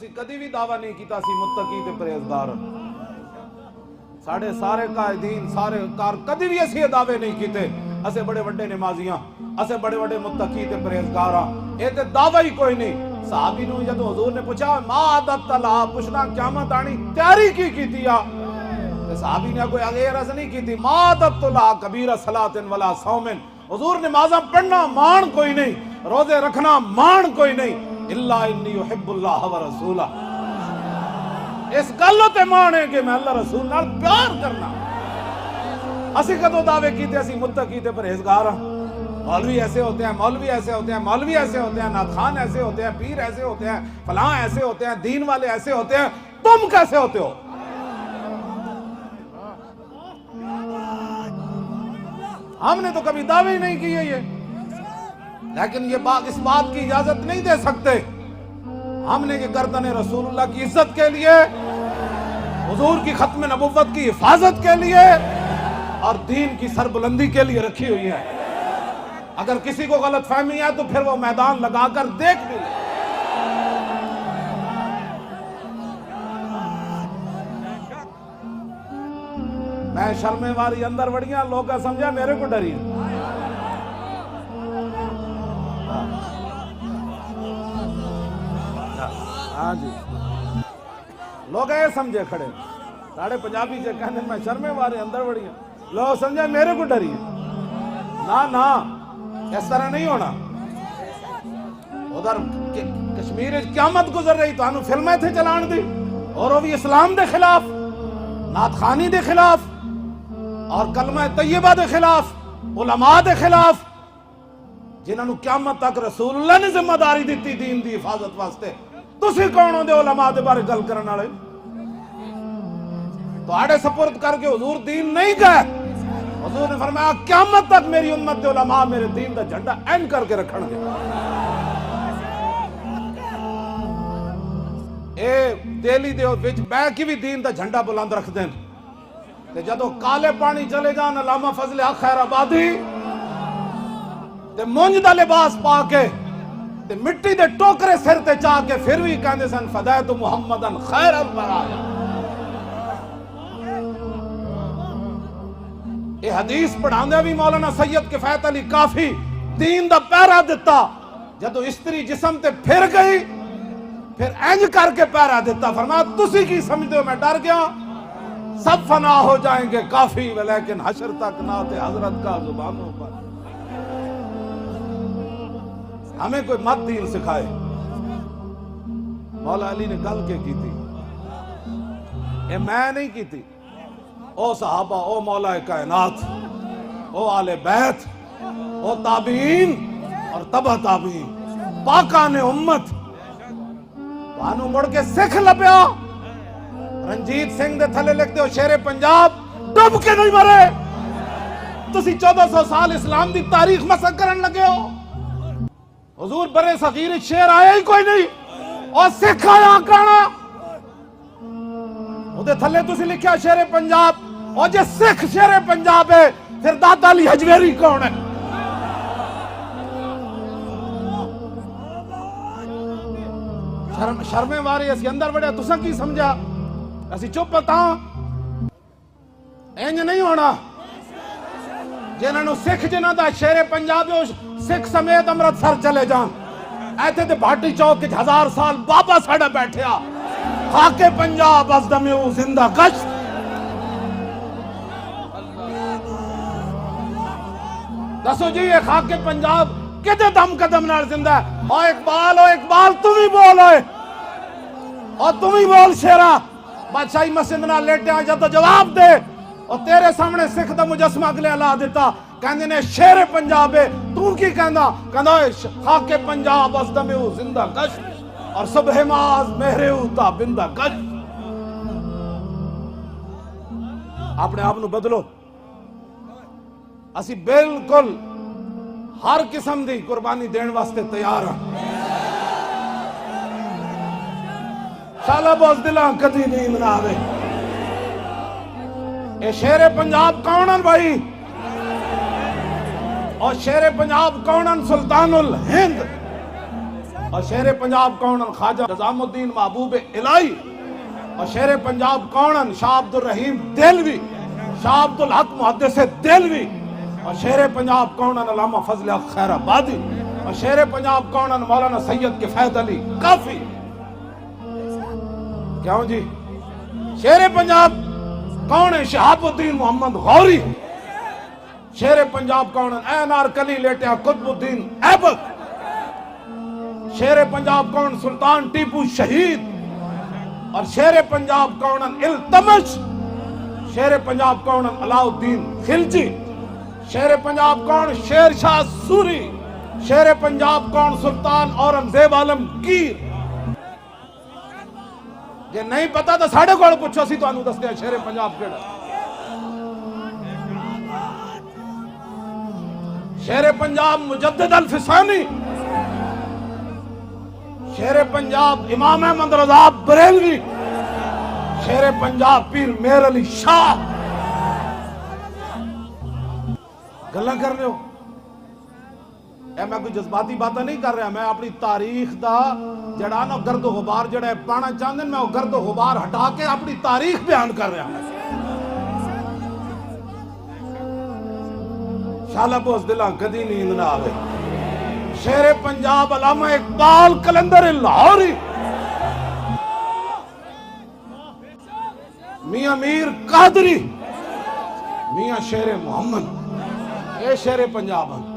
اسی کدی بھی دعویٰ نہیں کیتا سی متقی تے پرہیزگار ساڑھے سارے قائدین سارے کار کدی بھی اسی دعوے نہیں کیتے اسے بڑے بڑے نمازیاں اسے بڑے بڑے متقی تے پرہیزگاراں اے تے دعویٰ ہی کوئی نہیں صحابی نو جدو حضور نے پوچھا ما عادت تلا پوچھنا قیامت آنی تیاری کی کیتی تے صحابی نے کوئی غیر عرض نہیں کیتی ما عادت تلا کبیر صلاۃ ولا صوم حضور نمازاں پڑھنا مان کوئی نہیں روزے رکھنا مان کوئی نہیں الا انی احب اللہ و رسولہ اس گلوں تے مان ہے کہ میں اللہ رسول نال پیار کرنا اسی کدو دعوے کیتے اسی متقی تے پرہیزگار ہاں مولوی ایسے ہوتے ہیں مولوی ایسے ہوتے ہیں مولوی ایسے ہوتے ہیں نعت خوان ایسے ہوتے ہیں پیر ایسے ہوتے ہیں فلاں ایسے ہوتے ہیں دین والے ایسے ہوتے ہیں تم کیسے ہوتے ہو ہم نے تو کبھی دعوے ہی نہیں کیے یہ لیکن یہ بات اس بات کی اجازت نہیں دے سکتے ہم نے یہ گردن رسول اللہ کی عزت کے لیے حضور کی ختم نبوت کی حفاظت کے لیے اور دین کی سربلندی کے لیے رکھی ہوئی ہے اگر کسی کو غلط فہمی ہے تو پھر وہ میدان لگا کر دیکھ بھی لے میں شرمے والی اندر وڑیاں لوگ کا سمجھا میرے کو ڈری ہاں جی لوگ یہ سمجھے کھڑے ساڑھے پنجابی سے کہنے میں شرمے والے اندر وڑیاں لوگ سمجھا میرے کو ڈری نا اس طرح نہیں ہونا ادھر کشمیر قیامت گزر رہی تو انہوں فلمیں تھے چلان دی اور وہ بھی اسلام دے خلاف نعت خوانی دے خلاف اور کلمہ طیبہ دے خلاف علماء دے خلاف جنہوں نے قیامت تک رسول اللہ نے ذمہ داری دیتی دین دی حفاظت واسطے تسی کون ہو دے علماء دے بارے گل کرنے والے تو آڑے سپرد کر کے حضور دین نہیں گئے حضور نے فرمایا قیامت تک میری امت دے علماء میرے دین دا جھنڈا این کر کے رکھن گے اے تیلی دے وچ بہ کے بھی دین دا جھنڈا بلند رکھ دین تے جدو کالے پانی چلے جان علامہ فضل حق خیر آبادی تے مونج دا لباس پا کے تے مٹی دے ٹوکرے سر تے چاہ کے پھر بھی کہندے سن فدیت محمدن خیر البرایا یہ حدیث پڑھاندے بھی مولانا سید کفایت علی کافی دین دا پیرا دیتا جدو استری جسم تے پھر گئی پھر اینج کر کے پیرا دیتا فرمایا تسی کی سمجھتے ہو میں ڈر گیا سب فنا ہو جائیں گے کافی لیکن حشر تک نعت حضرت کا زبانوں پر ہمیں کوئی مت دین سکھائے مولا علی نے گل کے کی تھی یہ میں نہیں کی تھی او صحابہ او مولا کائنات او آل بیت او تابعین اور تبع تابعین پاکان امت بانو مڑ کے سکھ لپیا رنجیت سنگھ دے تھلے لکھتے ہو شیر پنجاب ڈب کے نہیں مرے تسی 1400 سال اسلام دی تاریخ مسک کرن لگے ہو حضور برے صغیر شیر آیا ہی کوئی نہیں اور سکھ آیا کانا وہ تھلے تسی لکھیا شیر پنجاب اور جے سکھ شیر پنجاب ہے پھر دادا علی حجویری کون ہے شرمے واری اسی اندر بڑے تساں کی سمجھا اسی چپ پتا اینج نہیں ہونا جنہوں سکھ جنہ دا شیر پنجاب سکھ سمیت امرتسر چلے جان ایتے تے بھاٹی چوک کے 1000 سال بابا ساڑا بیٹھیا خاک پنجاب از دمیو زندہ گشت دسو جی یہ خاک پنجاب کتے دم قدم نال زندہ ہے او اقبال تم ہی بول ہوئے اور تم ہی بول شیرہ بادشاہی مسجد نہ لیٹے آئے جب تو جواب دے اور تیرے سامنے سکھ دا مجسمہ اگلے اللہ دیتا کہندے نے شیر پنجاب ہے تو کی کہندا خاک پنجاب از دمیو زندہ گشت اور صبح ماز مہریو تا بندہ گشت اپنے آپ نو بدلو اسی بالکل ہر قسم دی قربانی دین واسطے تیار ہیں شالا بوز دلان کدی نیند نہ آوے اے شیر پنجاب کونن بھائی اور شیر پنجاب کونن سلطان الہند اور شیر پنجاب کونن خواجہ نظام الدین محبوب الہی، اور شیر پنجاب کونن شاہ عبد الرحیم دہلوی، شاہ عبد الحق محدث دہلوی، اور شیر پنجاب کونن علامہ فضل حق خیر آبادی، اور شیر پنجاب کونن مولانا سید کفایت علی کافی۔ کیوں جی؟ شیر پنجاب کون ہے؟ شہاب الدین محمد غوری۔ شیر پنجاب کون ہے؟ این آرکلی لیٹیا قطب الدین ایبک۔ شیر پنجاب کون؟ سلطان ٹیپو شہید۔ اور شیر پنجاب کون؟ التمش۔ شیر پنجاب کون؟ علاء الدین خلجی۔ شیر پنجاب کون؟ شیر شاہ سوری۔ شیر پنجاب کون؟ سلطان اورنگزیب عالمگیر۔ یہ نہیں پتا تو ساڑھے کوڑ پوچھو سی تو انہوں دستے ہیں شیر پنجاب کیڑا۔ شیر پنجاب مجدد الفسانی۔ شیر پنجاب امام احمد رضا بریلوی۔ شیر پنجاب پیر مہر علی شاہ۔ گلہ کر رہے ہو؟ میں کوئی جذباتی باتیں نہیں کر رہا، میں اپنی تاریخ دا جڑا نا گرد و غبار جڑا ہے پانا چاندن، میں وہ گرد و غبار ہٹا کے اپنی تاریخ بیان کر رہا ہوں۔ شالہ بوز دلہ کدی نیند نہ آوے۔ شیر پنجاب علامہ اقبال کلندر لاہوری۔ میاں میر قادری، میاں شیر محمد، اے شیر پنجاب ہیں۔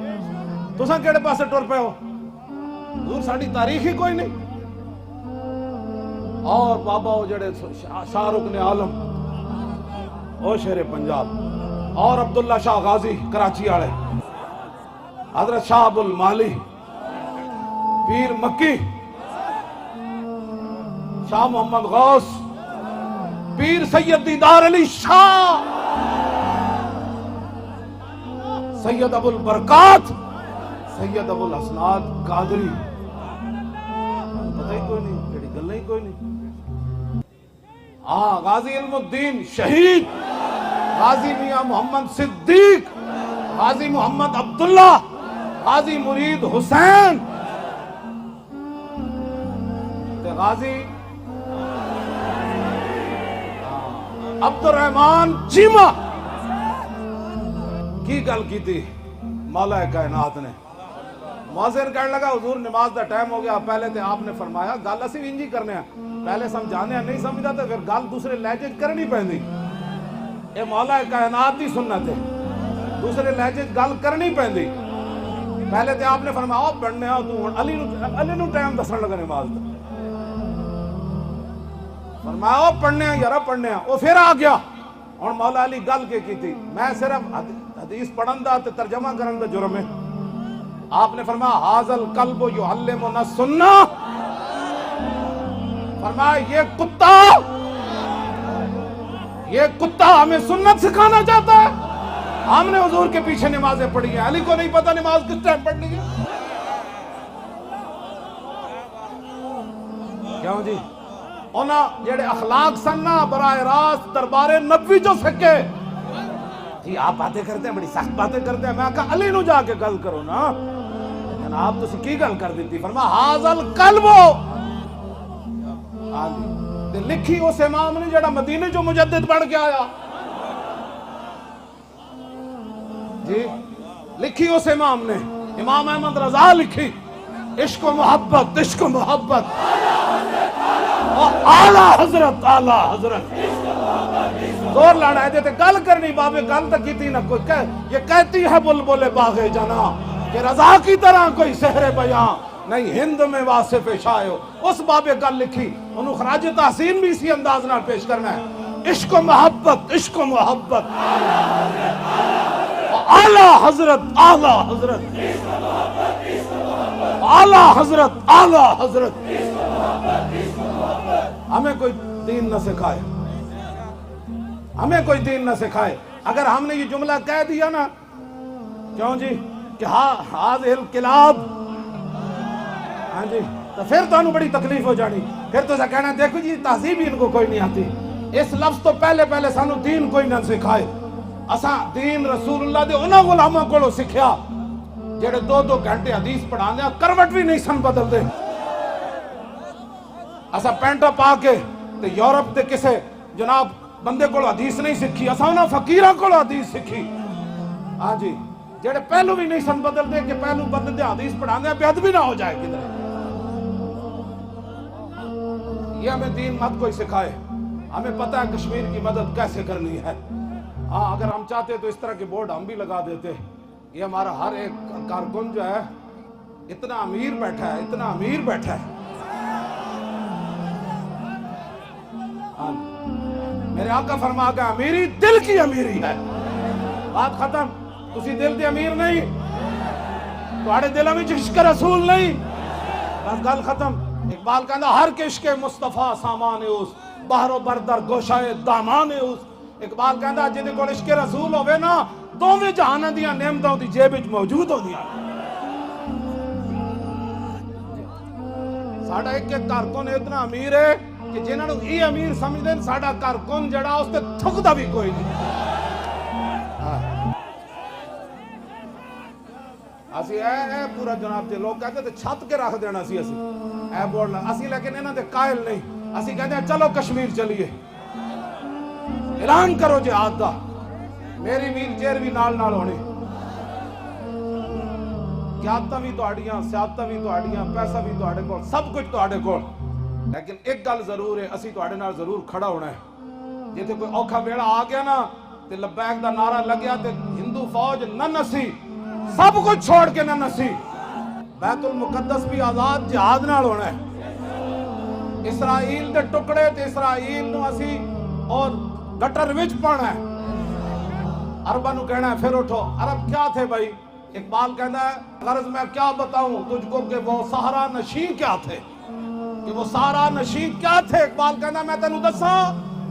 تو ساں کیڑے پاسے ٹور پہ ہو؟ حضور ساڑھی تاریخ ہی کوئی نہیں۔ اور بابا ہو جڑے شاہ رکن عالم او شیر پنجاب، اور عبداللہ شاہ غازی کراچی آڑے، حضرت شاہ ابو المالی، پیر مکی، شاہ محمد غوث، پیر سید دیدار علی شاہ، سید ابو البرکات، سید ابو الحسنات قادری۔ پتہ ہی کوئی نہیں، کیڑی گل نہیں کوئی نہیں۔ غازی علم الدین شہید، غازی میاں محمد صدیق، غازی محمد عبداللہ، غازی مرید حسین، غازی عبد الرحمن چیمہ۔ کی گل کی تھی مولا کائنات نے؟ مؤذن کہنے لگا حضور نماز دا ٹائم ہو گیا، پہلے تے آپ نے فرمایا گل اسی انجی کرنے ہیں، پہلے سمجھانے ہیں نہیں سمجھا تو پھر گل دوسرے لہجے کرنی پہنی۔ اے مولا کائنات دی سنت ہے، دوسرے لہجے گل کرنی پہنی۔ پہلے تے آپ نے فرمایا پڑھنے ہیں تو علی نو ٹائم دسن لگا نماز دا، فرمایا پڑھنے ہیں یارا پڑھنے ہیں، وہ پھر آ گیا۔ اور مولا علی گل کی تھی میں صرف حدیث پڑھن دا تے ترجمہ کرن دا جرم ہے۔ آپ نے فرمایا حاضل قلب یعلمنا سننا، فرمایا یہ کتا ہمیں سنت سکھانا چاہتا ہے۔ ہم نے حضور کے پیچھے نمازیں پڑھی ہیں، علی کو نہیں پتا نماز کس ٹائم پڑھنی ہے۔ کیوں جی؟ انہاں جڑے اخلاق سننا براہ راست دربار نبوی جو سکے جی، آپ باتیں کرتے ہیں بڑی سخت باتیں کرتے ہیں۔ میں کہا علی نو جا کے گل کرو نا، آپ تو کی گل کر دیتی۔ فرمایا حاضل قلب، لکھی اس امام نے جڑا مدینے جو مجدد بڑھ کے آیا جی، لکھی اس امام نے، امام احمد رضا لکھی عشق و محبت، عشق و محبت، اعلیٰ حضرت، اعلیٰ حضرت زور لانا ہے جیتے گل کرنی بابے گل تک کی تھی نہ کوئی یہ کہتی ہے بلبل باغ جنا کہ رضا کی طرح کوئی سحر بیاں نہیں ہند میں واصف شائع ہو۔ اس بابے گل لکھی انہوں خراج تحسین بھی اسی انداز نال پیش کرنا ہے، عشق و محبت، عشق و محبت، اعلیٰ حضرت، اعلیٰ حضرت، اعلیٰ حضرت، اعلیٰ حضرت۔ ہمیں کوئی دین نہ سکھائے، ہمیں کوئی دین نہ سکھائے۔ اگر ہم نے یہ جملہ کہہ دیا نا کیوں جی کہ ہاذ الکلاب، ہاں جی، تو پھر تو انہوں بڑی تکلیف ہو جانی۔ پھر تو اسے کہنا دیکھو جی تہذیب ان کو کوئی نہیں آتی، اس لفظ تو پہلے سانو دین کوئی نہ سکھائے۔ اساں دین رسول اللہ دے انہاں غلاماں کولوں سکھیا جڑے 2 گھنٹے حدیث پڑھاندے کروٹ بھی نہیں سن بدل دے۔ اسا پینٹا پا کے تے یورپ دے کسے جناب بندے کو حدیث نہیں سکھی، اسا انہاں فقیراں کو حدیث سکھی۔ ہاں جی، جڑے پہلو بھی نہیں سن بدل دے کہ پہلو بندے دے حدیث پڑھانے بے ادبی نہ ہو جائے کدھر۔ یہ ہمیں دین مت کوئی سکھائے، ہمیں پتہ ہے کشمیر کی مدد کیسے کرنی ہے۔ ہاں اگر ہم چاہتے تو اس طرح کے بورڈ ہم بھی لگا دیتے۔ یہ ہمارا ہر ایک کارکن جو ہے اتنا امیر بیٹھا ہے، اتنا امیر بیٹھا ہے۔ ہاں میرے آقا فرما گیا امیری دل کی امیری ہے، بات ختم۔ تسی دل دے امیر نہیں، تواڈے دلاں وچ عشق رسول نہیں، بس گل ختم۔ اقبال کہندا ہر عشق مصطفیٰ سامان اس، بحر و بردر گوشائے دامان اس۔ اقبال کہندا جدے کول عشق رسول ہوے نا دوویں جہاناں دیاں نعمتاں دی جیب وچ موجود ہوندیاں۔ ساڈا ایک ایک کارکن اتنا امیر ہے کہ جنہاں نوں یہ امیر سمجھدے نے ساڈا کارکن جڑا اس تے تھکدا بھی کوئی نہیں۔ اسی اے پورا جناب جی لوگ کہتے تھے چھت کے رکھ دینا سی اے بولنا اسی، لیکن انہاں دے قائل نہیں۔ اسی کہتے ہیں چلو کشمیر چلیے، اعلان کرو جہاد دا، میری ویل چیئر بھی نال نال ہونی، قیادتاں بھی تہاڈیاں، سیادتاں بھی تہاڈیاں، پیسہ بھی تہاڈے کول، سب کچھ تہاڈے کول، لیکن ایک گل ضرور ہے اسی تہاڈے نال ضرور کھڑا ہونا ہے۔ جیتے کوئی اوکھا ویڑا آ گیا نا تے لبیک دا نعرہ لگیا تے ہندو فوج نہ نسی، سب کچھ چھوڑ کے نہ نسی۔ بیت المقدس بھی آزاد جہاد نال ہونا ہے۔ اسرائیل دے ٹکڑے تے اسرائیل نو اسی اور گٹر وچ پانا ہے۔ عربہ نو کہنا ہے پھر اٹھو۔ عرب کیا تھے بھائی؟ اقبال کہنا ہے غرض میں کیا بتاؤں تجھ کو کہ وہ صحرا نشین کیا تھے، کہ وہ صحرا نشین کیا تھے۔ اقبال کہنا میں تینوں دساں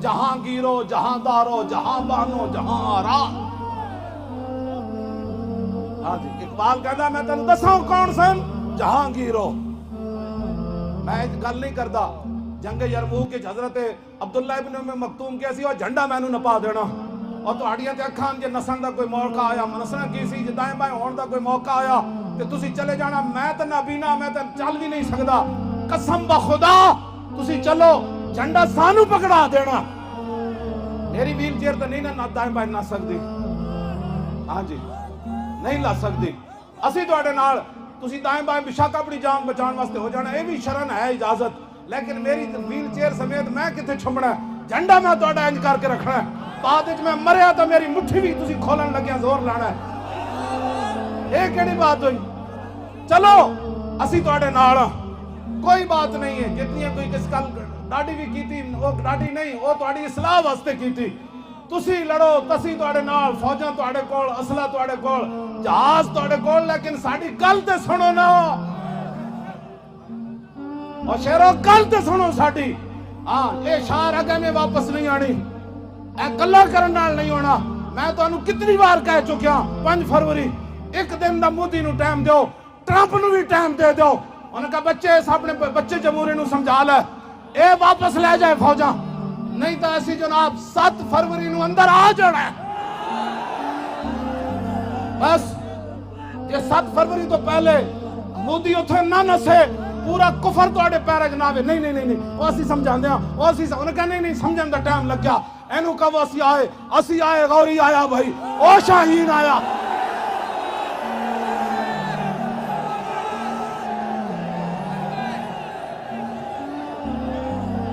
جہاں گیرو جہاں دارو جہاں بانو جہاں آرا۔ ہاں جی اقبال کہنا میں تینوں دساں کون سن؟ جہاں گیرو۔ میں ایک گل نہیں کردا جنگ یرموک کے حضرت عبداللہ ابن ام مکتوم کیسی اور جھنڈا میں نوں نپا دینا، اور تہاڈیاں تے اکھاں جے نسن دا کوئی موقع آیا، نسنا کی سی جے دائیں بائیں ہون دا کوئی موقع آیا تے تسی چلے جانا، میں تے نابینا، میں تے چل بھی نہیں سکدا، قسم بخدا تسی چلو جھنڈا سانو پکڑا دینا، میری ویل چیئر تے نہیں نہ دائیں بائیں نہ سکدی۔ ہاں جی نہیں لا سکدی، اسی تہاڈے نال تسی دائیں بائیں بشاک اپنی جان بچان واسطے ہو جانا، یہ بھی شرن ہے اجازت، لیکن میری ویل چیئر سمیت میں کتے چھمنا ہے، جھنڈا میں تہاڈا انج کر کے رکھنا ہے، بعد وچ میں مریا تو میری مٹھی بھی تسی کھولن لگیا زور لانا ہے۔ یہ کیڑی بات ہوئی؟ چلو اسی تہاڈے نال، کوئی بات نہیں ہے، جتنی کوئی کس کل ڈاڈی بھی کیتی، وہ ڈاڈی نہیں، وہ تہاڈی اصلاح واسطے کیتی، تسی لڑو، تسی تہاڈے نال، فوجاں تہاڈے کول، اسلحہ تہاڈے کول، جہاز تہاڈے کول، لیکن ساڈی گل تے سنو نا، اور شیرو گل تے سنو ساڈی۔ ہاں اے شعر اگے میں واپس نہیں آنی، اے گلاں کرن نال نہیں ہونا۔ میں تانوں کتنی بار کہہ چکیا 5 فروری ایک دن دا مودی نو ٹائم دیو، ٹرمپ نو بھی ٹائم دے دیو، انہاں کہا بچے اپنے بچے جمہوری نو سمجھا لے، اے واپس لے جائے فوجاں، نہیں تو ایسی جناب 7 فروری نو اندر آ جانا ہے۔ بس یہ 7 فروری تو پہلے مودی اتھے نہ نسے، پورا کفر تواڈے پیرے جناب نہیں نہیں نہیں نہیں، وہ اسی سمجھاندے ہاں، وہ اسی انہوں کہا نہیں نہیں سمجھن دا ٹائم لگ گیا، اینو کہو اسی آئے غوری آیا بھائی، او شاہین آیا۔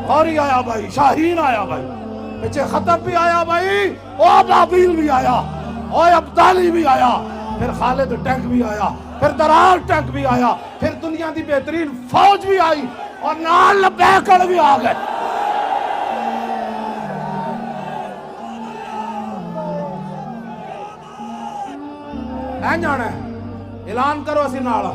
غوری آیا بھائی، شاہین آیا بھائی، پیچھے خطب بھی آیا بھائی، او ابابیل بھی آیا، او ابدالی بھی آیا، پھر خالد ٹینک بھی آیا، پھر درار ٹینک بھی آیا، پھر دنیا دی بہترین فوج بھی آئی، اور نال لبیکڑ بھی آ گئے۔ این جانا ہے، اعلان کرو اسی نال،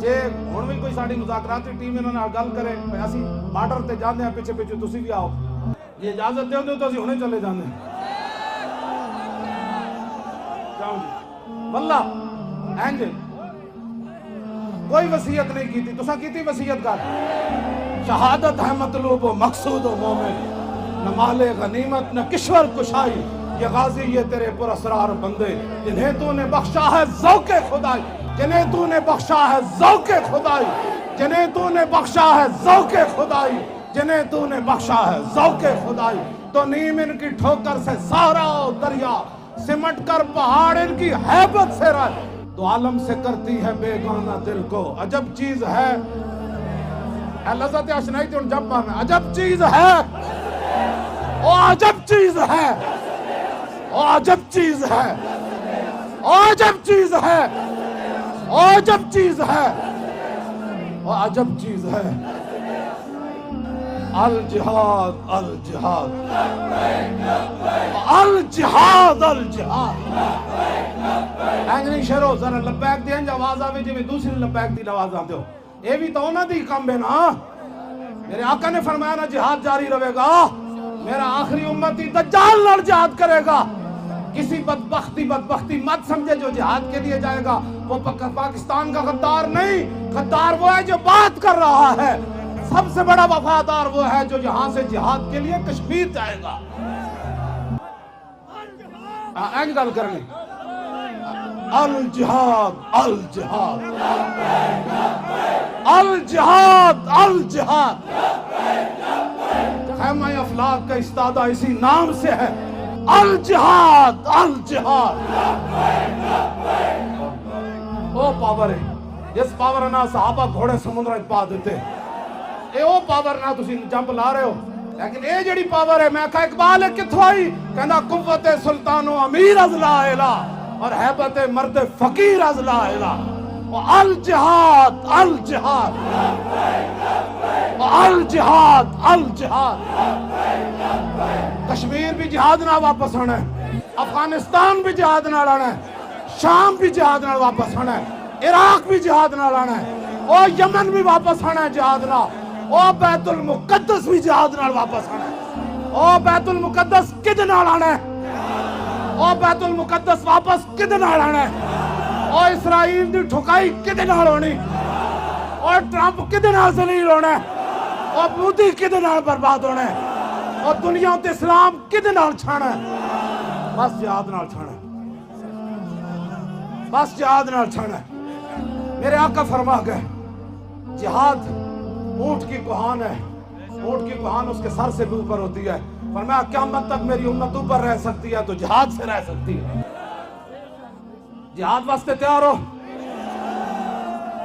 جے ہن بھی کوئی ساڈی مذاکراتی ٹیم انہاں نال گل کرے اسی بارڈر تے جاندے ہیں، پیچھے پیچھے تسی بھی آؤ، یہ اجازت دیو تو اسی ہنے چلے جاندے ہیں۔ واللہ اینج کوئی وصیت نہیں کیتی، تساں کیتی وصیت کر، شہادت ہے مطلوب و مقصود و مومن، نہ مال غنیمت نہ کشور کشائی، یہ غازی یہ تیرے پر اسرار بندے، جنہیں تو نے بخشا ہے ذوق خدائی، جنہیں تو نے بخشا ہے ذوق خدائی، جنہیں تو نے بخشا ہے ذوق خدائی، جنہیں تو نے بخشا ہے ذوق خدائی، تو نیم ان کی ٹھوکر سے سارا دریا، سمٹ کر پہاڑ ان کی ہیبت سے رہے، تو عالم سے کرتی ہے بیگانہ دل کو، عجب چیز ہے لذت اشنائی تھی ان جب میں عجب چیز ہے، او عجب چیز ہے، او عجب چیز ہے، او عجب چیز ہے، او عجب چیز ہے، او عجب چیز ہے، الجہاد الجہاد الجہاد الجہاد۔ اینجنی شیرو ذرا لبیک دیں جو آواز آوے جو دوسری لبیک دی آواز آتے ہو، یہ بھی تو انہوں دی کم ہے نا۔ میرے آقا نے فرمایا نا جہاد جاری رہے گا، میرا آخری امتی دجال لڑ جہاد کرے گا، کسی بدبختی مت سمجھے جو جہاد کے لیے جائے گا وہ پاکستان کا غدار نہیں، غدار وہ ہے جو بات کر رہا ہے، سب سے بڑا وفادار وہ ہے جو یہاں سے جہاد کے لیے کشمیر جائے گا۔ اینج گل کرنی الجہاد الجہاد الجہاد الجہاد، خیمہ افلاک کا استادہ اسی نام سے ہے، الجہاد الجہاد۔ وہ پاور ہے جس پاور نہ صحابہ گھوڑے سمندر پا دیتے، اے وہ پاور نہ تسی جمپ لا رہے ہو، لیکن اے جڑی پاور ہے، میں کہا اقبال ہے کتھوں آئی، کہنا قوت سلطان و امیر از لا الہ اور حیبت مرد فقیر از لا الہ، الجہاد الجہاد الجہاد الجہاد۔ کشمیر بھی جہاد نہ واپس آنا ہے، افغانستان بھی جہاد نہ لانا ہے، شام بھی جہاد نہ واپس آنا ہے، عراق بھی جہاد نہ لانا ہے، اور یمن بھی واپس آنا ہے جہاد نہ، اور بیت المقدس بھی جہاد نہ واپس آنا ہے، اور بیت المقدس کدے نہ لانا ہے، اور بیت المقدس واپس کدے نہ لانا ہے، اور اسرائیل دی ٹھکائی کدے نہ ہونی، اور ٹرمپ کدے نہ ذلیل ہونا ہے، اور مودی کدے نہ برباد ہونا ہے، اور دنیا تے اسلام کدے نہ چھانا ہے، بس جہاد نہ چھانا ہے، بس جہاد نہ چھانا ہے۔ میرے آقا فرما گئے جہاد اونٹ کی کوہان ہے، اونٹ کی کوہان اس کے سر سے بھی اوپر ہوتی ہے، فرمایا قیامت تک میری امت اوپر رہ سکتی ہے تو جہاد سے رہ سکتی ہے، جہاد واسطے تیار ہو،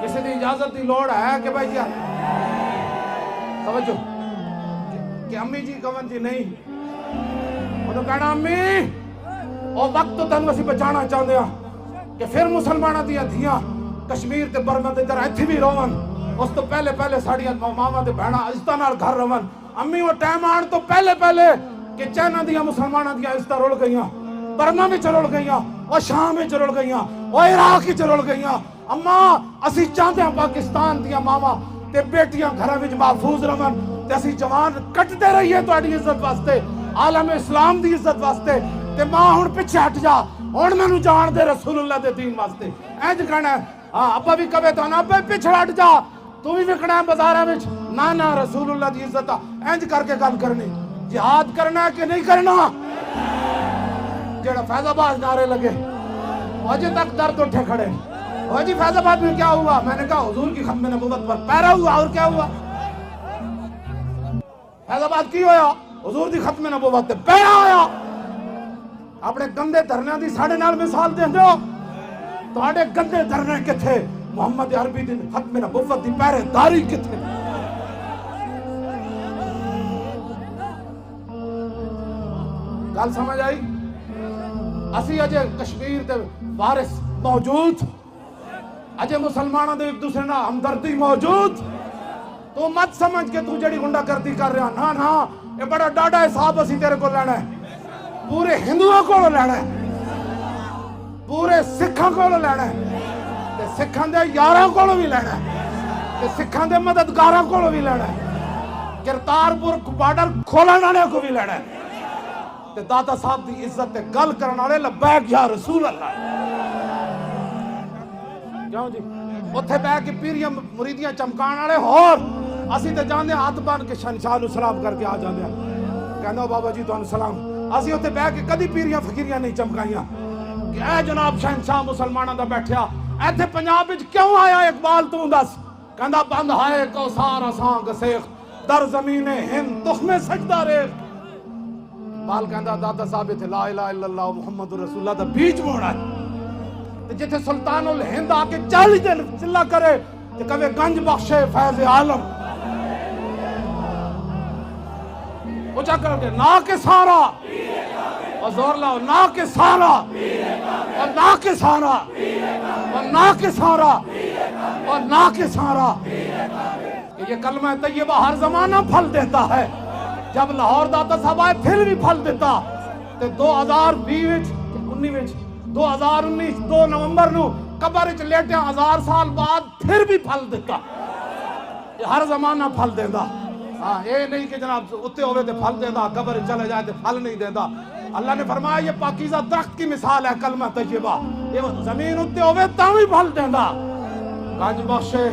کسی دی اجازت دی لوڑ ہے کہ بھائی جی توجہ کہ امی جی کون جی نہیں، انہوں کہنا امی او وقت تو تن وسی بچانا چاہتے ہیں کہ پھر مسلمانہ دیا دھیاں کشمیر تے برما تے در ایتھی بھی روون، اس تو پہلے ساڑیاں ماما تے بہنا عزتہ نال گھر روون، امی وہ ٹائم آن تو پہلے کہ چائنا دیا مسلمانہ دیا عزتہ رول گئیاں، برما میں چلول گئیاں، اور شام میں چلول گئیاں، اور عراق ہی چلول گئیاں، اما اسی چاہتے ہیں پاکستان دیا ماما تے بیٹیاں گھرہ وچ محفوظ رہن تے اسی جوان کٹتے رہیے تہاڈی عزت واسطے، عالم اسلام دی عزت واسطے، تے ماں ہن پیچھے ہٹ جا، ہن مینوں جان دے رسول اللہ دے دین واسطے، اینج کہنا ہے، ابا بھی کہے تو نا ابا پیچھے ہٹ جا، تو بھی وکنا ہے بازاراں وچ، نہ رسول اللہ دی عزت اینج کر کے گل کرنی، جہاد کرنا ہے کہ نہیں کرنا؟ جڑا فیض آباد نعرے لگے اجے تک درد اٹھے کھڑے، وہ جی فیض آباد میں کیا ہوا؟ میں نے کہا حضور کی ختم نبوت پر پیرا ہوا، اور کیا ہوا؟ فیض آباد کی ہویا؟ حضور دی ختم نبوت تے پیرا ہویا۔ اپنے گندے دھرنے دی ساڑھے نال مثال دے دو، تو آڑے گندے دھرنے کتھے؟ محمد عربی دی ختم نبوت دی پیرے داری کتھے؟ گل سمجھ آئی؟ اسی اجے کشمیر دے وارث موجود، اجے مسلمانوں دے ایک دوسرے نال ہمدردی موجود، تو مت سمجھ کے تو جڑی گنڈا گردی کر رہا، نا یہ بڑا ڈاڈا حساب اسی تیرے کو لینا ہے، پورے ہندوؤں کو لینا ہے، پورے سکھاں کو لینا ہے، تے سکھاں دے یاراں کو بھی لینا ہے، تے سکھاں دے مددگاراں کو بھی لینا ہے، کرتارپور بارڈر کھولن والے کو بھی لینا ہے، تے داتا صاحب دی عزت تے گل کرن والے لبیک یا رسول اللہ، کیوں جی اوتھے بیٹھ کے پیریاں مریدیاں چمکان والے ہور اسی تے جاندے ہاتھ بن کے شہنشاہ نو سلام کر کے آ جاندے کہندے بابا جی تانوں سلام، اسی اوتھے بیٹھ کے کدی پیریاں فقیریاں نہیں چمکائیاں کہ اے جناب شہنشاہ مسلماناں دا بیٹھیا ایتھے پنجاب وچ کیوں آیا اقبال تو دس؟ کہندا بند ہائے کوثر اساں گسیخ در زمین ہند تخم سجدہ ریخ بال کہندا داتا صاحب تے لا الہ الا اللہ محمد رسول اللہ دا بیچ موڑا ہے تے جتھے سلطان الہند آ کے 40 دن چلا کرے تے کہے گنج بخشے فیض عالم اونچا کر کے نا کے سارا اور زور لاؤ نا کے سارا اور نا کے سارا اور نا کے سارا اور نا کے سارا کہ یہ کلمہ طیبہ ہر زمانہ پھل دیتا ہے جب لاہور داتا صاحب آئے پھر بھی پھل دیتا تے 2019 2 نومبر نو قبر وچ لیٹیا 1000 سال بعد پھر بھی پھل دیتا یہ ہر زمانہ پھل دیتا ہاں یہ نہیں کہ جناب اتے ہوئے تے پھل دیتا قبر چلے جائے تے پھل نہیں دیتا اللہ نے فرمایا یہ پاکیزہ درخت کی مثال ہے کلمہ طیبہ یہ زمین اتے ہوئے تاں بھی پھل دیتا گنج بخشے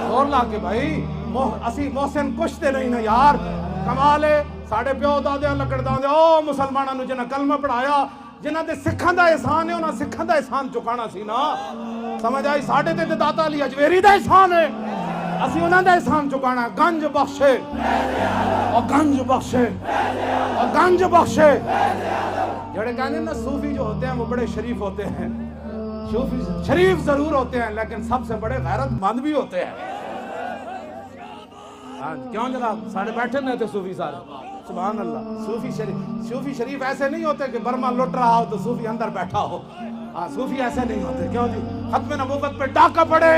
اور لا کے بھائی اسی محسن کشتے نہیں نا یار کمال ہے ساڑھے پیو دادے لکڑ دادے او مسلمانوں نے جنہ کلمہ پڑھایا جنہ دے سکھاں دا احسان ہے انہاں سکھاں دا احسان چکانا سی نا سمجھ آئی ساڑھے تے داتا علی اجویری دا احسان ہے اسی انہاں دا احسان چکانا گنج بخشے اور گنج بخشے اور گنج بخشے جڑے کہنے نا صوفی جو ہوتے ہیں وہ بڑے شریف ہوتے ہیں شریف ضرور ہوتے ہیں لیکن سب سے بڑے غیرت مند بھی ہوتے ہیں کیوں جناب سارے بیٹھے نہیں تھے صوفی سارے سبحان اللہ صوفی شریف ایسے نہیں ہوتے کہ برما لٹ رہا ہو تو صوفی اندر بیٹھا ہو صوفی ایسے نہیں ہوتے کیوں جی ختم نبوت پہ ڈاکہ پڑے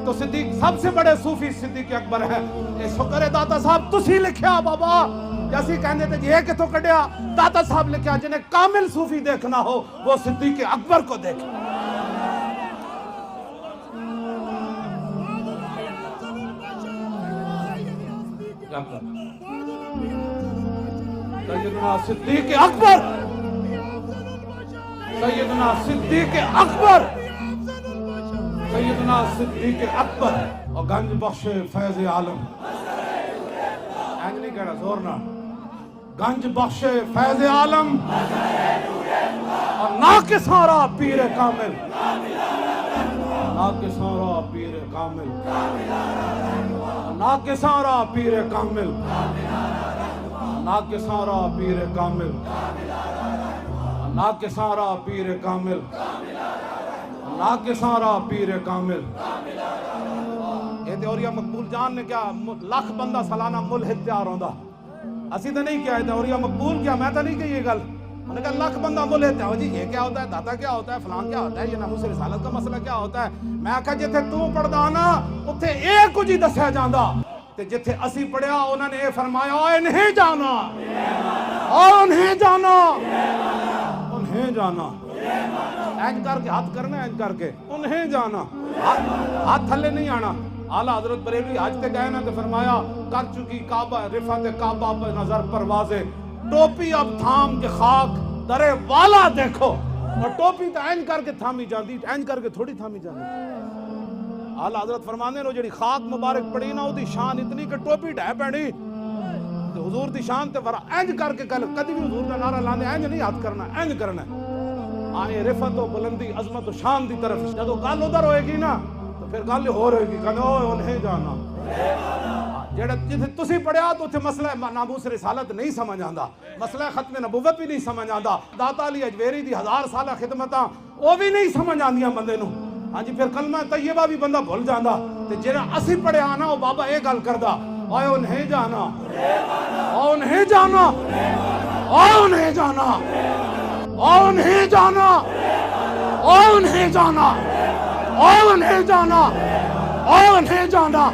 تو صدیق سب سے بڑے صوفی صدیق اکبر ہے شکر داتا صاحب تسی لکھیا بابا جیسی کہنے تھے یہ کہ تو کٹیا داتا صاحب لکھیا جنہیں کامل صوفی دیکھنا ہو وہ صدیق اکبر کو دیکھے سیدنا صدیق اکبر سیدنا صدیق اکبر سیدنا صدیق اکبر اور گنج بخش فیض عالم اینج نہیں کہنا زور نہ گنج بخش فیض عالم اور نا کے سارا پیر کامل نا کے سارا پیر کامل نا کے سارا پیر کامل نا کے سارا پیر کامل نا کے سارا پیر کامل نا کے سارا پیر کامل یہ تیوریا مقبول جان نے کیا لاکھ بندہ سالانہ ملحد تیار ہوندا اسی تو نہیں کیا ہے تیوریا مقبول کیا میں تو نہیں کہ یہ گل میں نے کہا لاکھ بندہ ملحد ہے جی یہ کیا ہوتا ہے داتا کیا ہوتا ہے فلان کیا ہوتا ہے یہ ناموس رسالت کا مسئلہ کیا ہوتا ہے میں کہا جتھے تو پڑھدا نا اتھے ایک کچھ ہی دسیا جاندا تے جتھے اسی پڑھیا انہوں نے فرمایا اے نہیں جانا انہیں جانا انہیں جانا اینج کر کے ہاتھ کرنا اینج کر کے انہیں جانا ہاتھ تھلے نہیں آنا اعلیٰ حضرت بریلوی حج تے گئے نا تو فرمایا کر چکی کعبہ رفعت کعبہ پر نظر پروازے ٹوپی اب تھام کے خاک درے والا دیکھو اور ٹوپی تو اینج کر کے تھامی جاندی اینج کر کے تھوڑی تھامی جاندی اعلیٰ حضرت فرمانے لو جڑی خاک مبارک پڑی نا دی شان اتنی کہ ٹوپی ڈھے پڑی حضور دی شان تے فرا اینج کر کے کدی بھی حضور دا نعرہ لاندے اینج نہیں ہاتھ کرنا اینج کرنا آئے رفعت و بلندی عظمت و شان دی طرف جدو گل ادھر ہوئے گی نا تو پھر گل ہو رہے گی کہنے انہیں جانا جڑا جتھے تسی پڑھیا تو اتھے مسئلہ ناموس رسالت نہیں سمجھ آندا مسئلہ ختم نبوت بھی نہیں سمجھ آندا داتا علی اجویری دی 1000 سالہ خدمتاں وہ بھی نہیں سمجھ آندیاں بندے نو ہاں جی پھر کلمہ طیبہ بھی بندہ بھول جاندا تے جڑا اسی پڑھیا نا وہ بابا اے گل کردا اوے انہیں جانا او انہیں جانا او انہیں جانا او انہیں جانا او انہیں جانا او انہیں جانا او انہیں جانا